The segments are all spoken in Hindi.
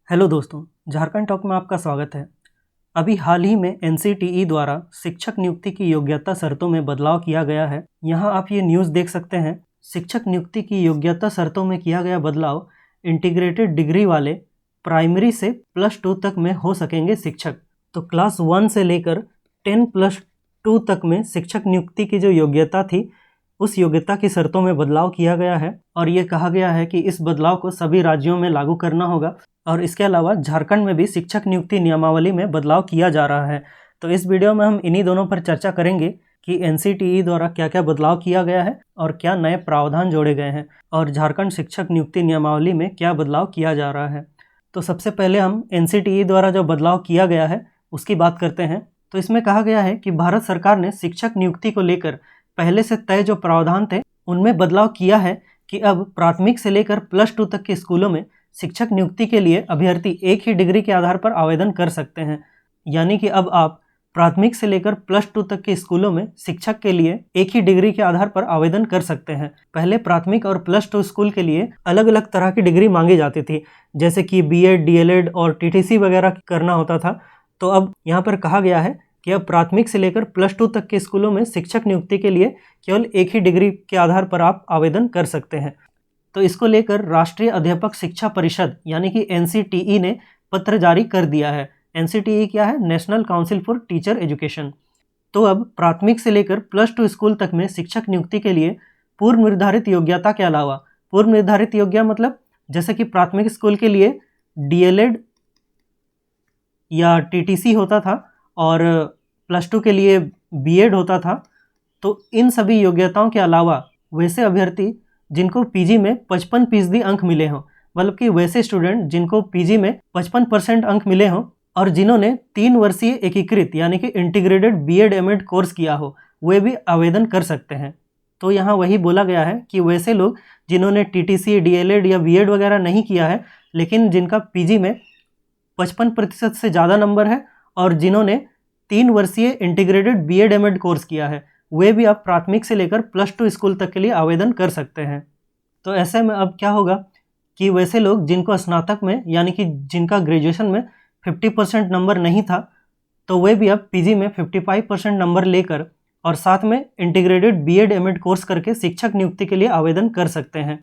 हेलो दोस्तों, झारखंड टॉक में आपका स्वागत है। अभी हाल ही में एनसीटीई द्वारा शिक्षक नियुक्ति की योग्यता शर्तों में बदलाव किया गया है। यहाँ आप ये न्यूज़ देख सकते हैं। शिक्षक नियुक्ति की योग्यता शर्तों में किया गया बदलाव, इंटीग्रेटेड डिग्री वाले प्राइमरी से +2 तक में हो सकेंगे शिक्षक। तो क्लास 1 से लेकर 10+2 तक में शिक्षक नियुक्ति की जो योग्यता थी, उस योग्यता की शर्तों में बदलाव किया गया है और ये कहा गया है कि इस बदलाव को सभी राज्यों में लागू करना होगा। और इसके अलावा झारखंड में भी शिक्षक नियुक्ति नियमावली में बदलाव किया जा रहा है। तो इस वीडियो में हम इन्हीं दोनों पर चर्चा करेंगे कि एनसीटीई द्वारा क्या क्या बदलाव किया गया है और क्या नए प्रावधान जोड़े गए हैं और झारखंड शिक्षक नियुक्ति नियमावली में क्या बदलाव किया जा रहा है। तो सबसे पहले हम एनसीटीई द्वारा जो बदलाव किया गया है उसकी बात करते हैं। तो इसमें कहा गया है कि भारत सरकार ने शिक्षक नियुक्ति को लेकर पहले से तय जो प्रावधान थे उनमें बदलाव किया है कि अब प्राथमिक से लेकर +2 तक के स्कूलों में शिक्षक नियुक्ति के लिए अभ्यर्थी एक ही डिग्री के आधार पर आवेदन कर सकते हैं। यानी कि अब आप प्राथमिक से लेकर +2 तक के स्कूलों में शिक्षक के लिए एक ही डिग्री के आधार पर आवेदन कर सकते हैं। पहले प्राथमिक और +2 स्कूल के लिए अलग अलग तरह की डिग्री मांगी जाती थी, जैसे कि बीएड, डीएलएड और टीटीसी वगैरह करना होता था। तो अब यहाँ पर कहा गया है कि अब प्राथमिक से लेकर +2 तक के स्कूलों में शिक्षक नियुक्ति के लिए केवल एक ही डिग्री के आधार पर आप आवेदन कर सकते हैं। तो इसको लेकर राष्ट्रीय अध्यापक शिक्षा परिषद यानी कि एनसीटीई ने पत्र जारी कर दिया है। एनसीटीई क्या है? National council for teacher education. तो अब प्राथमिक से लेकर +2 स्कूल तक में शिक्षक नियुक्ति के लिए पूर्व निर्धारित योग्यता के अलावा, पूर्व निर्धारित योग्यता मतलब जैसे कि प्राथमिक स्कूल के लिए डीएलएड या टीटीसी होता था और +2 के लिए बीएड होता था। तो इन सभी योग्यताओं के अलावा वैसे अभ्यर्थी जिनको पीजी में 55% अंक मिले हों, मतलब कि वैसे स्टूडेंट जिनको पीजी में 55% अंक मिले हों और जिन्होंने 3 वर्षीय एकीकृत यानी कि इंटीग्रेटेड बीएड एमएड कोर्स किया हो, वे भी आवेदन कर सकते हैं। तो यहाँ वही बोला गया है कि वैसे लोग जिन्होंने टीटीसी, डीएलएड या बीएड वगैरह नहीं किया है, लेकिन जिनका पीजी में 55% से ज़्यादा नंबर है और जिन्होंने 3 वर्षीय इंटीग्रेटेड बीएड एमएड कोर्स किया है, वे भी अब प्राथमिक से लेकर +2 स्कूल तक के लिए आवेदन कर सकते हैं। तो ऐसे में अब क्या होगा कि वैसे लोग जिनको स्नातक में यानी कि जिनका ग्रेजुएशन में 50% नंबर नहीं था, तो वे भी अब पीजी में 55% नंबर लेकर और साथ में इंटीग्रेटेड बीएड एमएड कोर्स करके शिक्षक नियुक्ति के लिए आवेदन कर सकते हैं।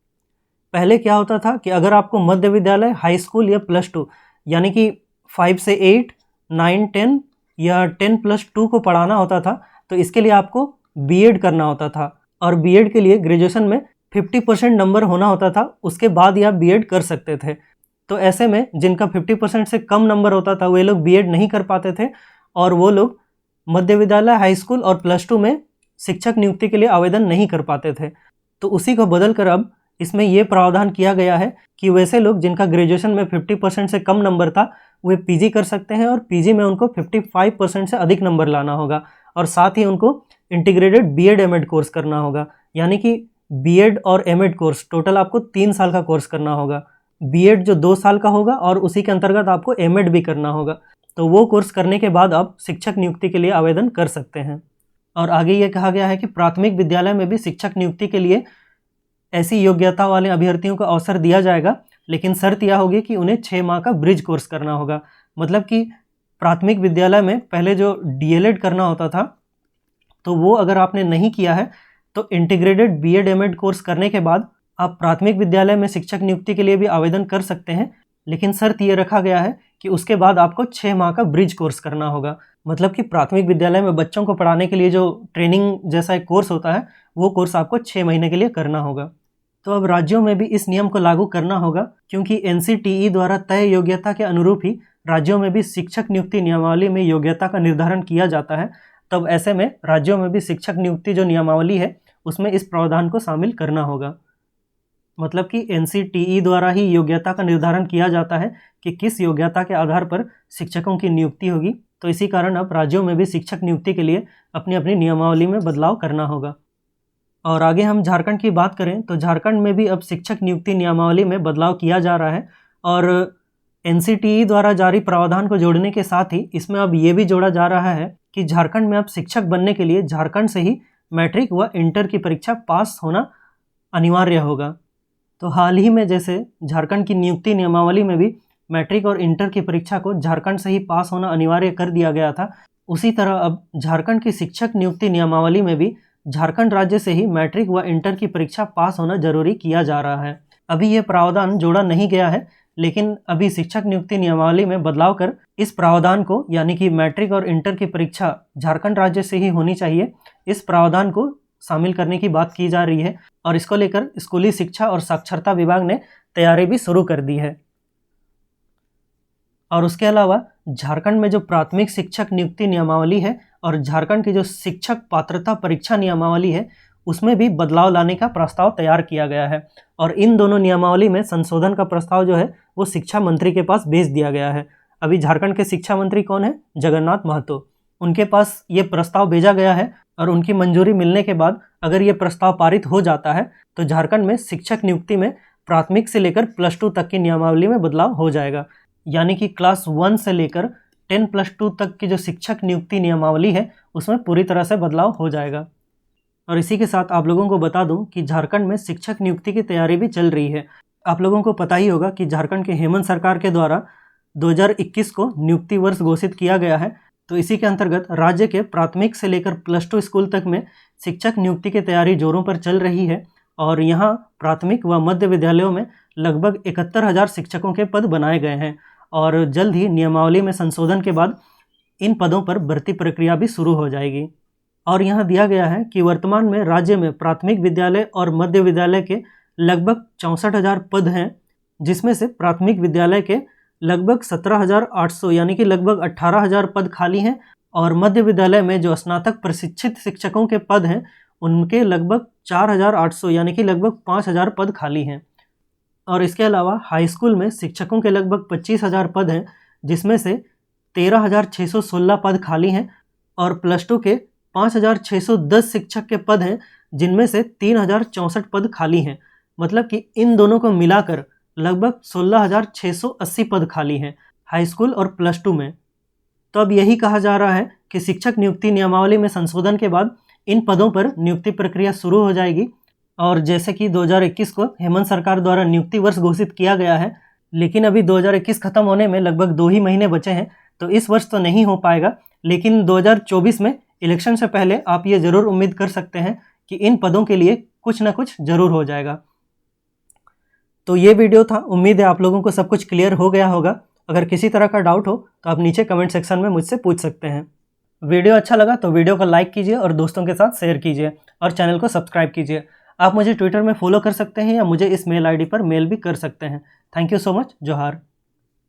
पहले क्या होता था कि अगर आपको मध्य विद्यालय, हाई स्कूल या +2 यानी कि 5 से 8, 9, 10 या 10+2 को पढ़ाना होता था, तो इसके लिए आपको बीएड करना होता था और बीएड के लिए ग्रेजुएशन में 50% नंबर होना होता था, उसके बाद ही आप बीएड कर सकते थे। तो ऐसे में जिनका 50% से कम नंबर होता था वे लोग बीएड नहीं कर पाते थे और वो लोग मध्य विद्यालय, हाई स्कूल और +2 में शिक्षक नियुक्ति के लिए आवेदन नहीं कर पाते थे। तो उसी को बदल कर अब इसमें ये प्रावधान किया गया है कि वैसे लोग जिनका ग्रेजुएशन में 50% से कम नंबर था वे पीजी कर सकते हैं और पीजी में उनको 55% से अधिक नंबर लाना होगा और साथ ही उनको इंटीग्रेटेड बीएड एमएड कोर्स करना होगा। यानी कि बीएड और एमएड कोर्स टोटल आपको 3 साल का कोर्स करना होगा। बीएड जो 2 साल का होगा और उसी के अंतर्गत आपको एमएड भी करना होगा। तो वो कोर्स करने के बाद आप शिक्षक नियुक्ति के लिए आवेदन कर सकते हैं। और आगे ये कहा गया है कि प्राथमिक विद्यालय में भी शिक्षक नियुक्ति के लिए ऐसी योग्यता वाले अभ्यर्थियों को अवसर दिया जाएगा, लेकिन शर्त यह होगी कि उन्हें 6 माह का ब्रिज कोर्स करना होगा। मतलब कि प्राथमिक विद्यालय में पहले जो डीएलएड करना होता था, तो वो अगर आपने नहीं किया है तो इंटीग्रेटेड बीएड एमएड कोर्स करने के बाद आप प्राथमिक विद्यालय में शिक्षक नियुक्ति के लिए भी आवेदन कर सकते हैं, लेकिन शर्त ये रखा गया है कि उसके बाद आपको 6 माह का ब्रिज कोर्स करना होगा। मतलब कि प्राथमिक विद्यालय में बच्चों को पढ़ाने के लिए जो ट्रेनिंग जैसा एक कोर्स होता है, वो कोर्स आपको 6 महीने के लिए करना होगा। तो अब राज्यों में भी इस नियम को लागू करना होगा, क्योंकि एनसीटीई द्वारा तय योग्यता के अनुरूप ही राज्यों में भी शिक्षक नियुक्ति नियमावली में योग्यता का निर्धारण किया जाता है। तब ऐसे में राज्यों में भी शिक्षक नियुक्ति जो नियमावली है उसमें इस प्रावधान को शामिल करना होगा। मतलब कि एनसीटीई द्वारा ही योग्यता का निर्धारण किया जाता है कि किस योग्यता के आधार पर शिक्षकों की नियुक्ति होगी। तो इसी कारण अब राज्यों में भी शिक्षक नियुक्ति के लिए अपनी अपनी नियमावली में बदलाव करना होगा। और आगे हम झारखंड की बात करें तो झारखंड में भी अब शिक्षक नियुक्ति नियमावली में बदलाव किया जा रहा है और एनसीटीई द्वारा जारी प्रावधान को जोड़ने के साथ ही इसमें अब ये भी जोड़ा जा रहा है कि झारखंड में अब शिक्षक बनने के लिए झारखंड से ही मैट्रिक व इंटर की परीक्षा पास होना अनिवार्य होगा। तो हाल ही में जैसे झारखंड की नियुक्ति नियमावली में भी मैट्रिक और इंटर की परीक्षा को झारखंड से ही पास होना अनिवार्य कर दिया गया था, उसी तरह अब झारखंड की शिक्षक नियुक्ति नियमावली में भी झारखंड राज्य से ही मैट्रिक व इंटर की परीक्षा पास होना जरूरी किया जा रहा है। अभी ये प्रावधान जोड़ा नहीं गया है, लेकिन अभी शिक्षक नियुक्ति नियमावली में बदलाव कर इस प्रावधान को, यानी कि मैट्रिक और इंटर की परीक्षा झारखंड राज्य से ही होनी चाहिए, इस प्रावधान को शामिल करने की बात की जा रही है और इसको लेकर स्कूली शिक्षा और साक्षरता विभाग ने तैयारी भी शुरू कर दी है। और उसके अलावा झारखंड में जो प्राथमिक शिक्षक नियुक्ति नियमावली है और झारखंड की जो शिक्षक पात्रता परीक्षा नियमावली है, उसमें भी बदलाव लाने का प्रस्ताव तैयार किया गया है और इन दोनों नियमावली में संशोधन का प्रस्ताव जो है वो शिक्षा मंत्री के पास भेज दिया गया है। अभी झारखंड के शिक्षा मंत्री कौन है? जगन्नाथ महतो। उनके पास ये प्रस्ताव भेजा गया है और उनकी मंजूरी मिलने के बाद अगर ये प्रस्ताव पारित हो जाता है तो झारखंड में शिक्षक नियुक्ति में प्राथमिक से लेकर +2 तक की नियमावली में बदलाव हो जाएगा, यानी कि क्लास 1 से लेकर 10+2 तक की जो शिक्षक नियुक्ति नियमावली है उसमें पूरी तरह से बदलाव हो जाएगा। और इसी के साथ आप लोगों को बता दूं कि झारखंड में शिक्षक नियुक्ति की तैयारी भी चल रही है। आप लोगों को पता ही होगा कि झारखंड के हेमंत सरकार के द्वारा 2021 को नियुक्ति वर्ष घोषित किया गया है, तो इसी के अंतर्गत राज्य के प्राथमिक से लेकर +2 स्कूल तक में शिक्षक नियुक्ति की तैयारी जोरों पर चल रही है और यहाँ प्राथमिक व मध्य विद्यालयों में लगभग 71,000 शिक्षकों के पद बनाए गए हैं और जल्द ही नियमावली में संशोधन के बाद इन पदों पर भर्ती प्रक्रिया भी शुरू हो जाएगी। और यहाँ दिया गया है कि वर्तमान में राज्य में प्राथमिक विद्यालय और मध्य विद्यालय के लगभग 64,000 पद हैं, जिसमें से प्राथमिक विद्यालय के लगभग 17,800 यानी कि लगभग 18,000 पद खाली हैं और मध्य विद्यालय में जो स्नातक प्रशिक्षित शिक्षकों के पद हैं उनके लगभग 4,800 यानी कि लगभग 5,000 पद खाली हैं। और इसके अलावा हाई स्कूल में शिक्षकों के लगभग 25,000 पद हैं, जिसमें से 13,616 पद खाली हैं और +2 के 5,610 शिक्षक के पद हैं, जिनमें से 3,064 पद खाली हैं। मतलब कि इन दोनों को मिलाकर लगभग 16,680 पद खाली हैं हाई स्कूल और +2 में। तो अब यही कहा जा रहा है कि शिक्षक नियुक्ति नियमावली में संशोधन के बाद इन पदों पर नियुक्ति प्रक्रिया शुरू हो जाएगी और जैसे कि 2021 को हेमंत सरकार द्वारा नियुक्ति वर्ष घोषित किया गया है, लेकिन अभी 2021 खत्म होने में लगभग 2 ही महीने बचे हैं, तो इस वर्ष तो नहीं हो पाएगा, लेकिन 2024 में इलेक्शन से पहले आप ये ज़रूर उम्मीद कर सकते हैं कि इन पदों के लिए कुछ ना कुछ ज़रूर हो जाएगा। तो ये वीडियो था, उम्मीद है आप लोगों को सब कुछ क्लियर हो गया होगा। अगर किसी तरह का डाउट हो तो आप नीचे कमेंट सेक्शन में मुझसे पूछ सकते हैं। वीडियो अच्छा लगा तो वीडियो को लाइक कीजिए और दोस्तों के साथ शेयर कीजिए और चैनल को सब्सक्राइब कीजिए। आप मुझे ट्विटर में फॉलो कर सकते हैं या मुझे इस मेल आईडी पर मेल भी कर सकते हैं। Thank you so much. जोहार।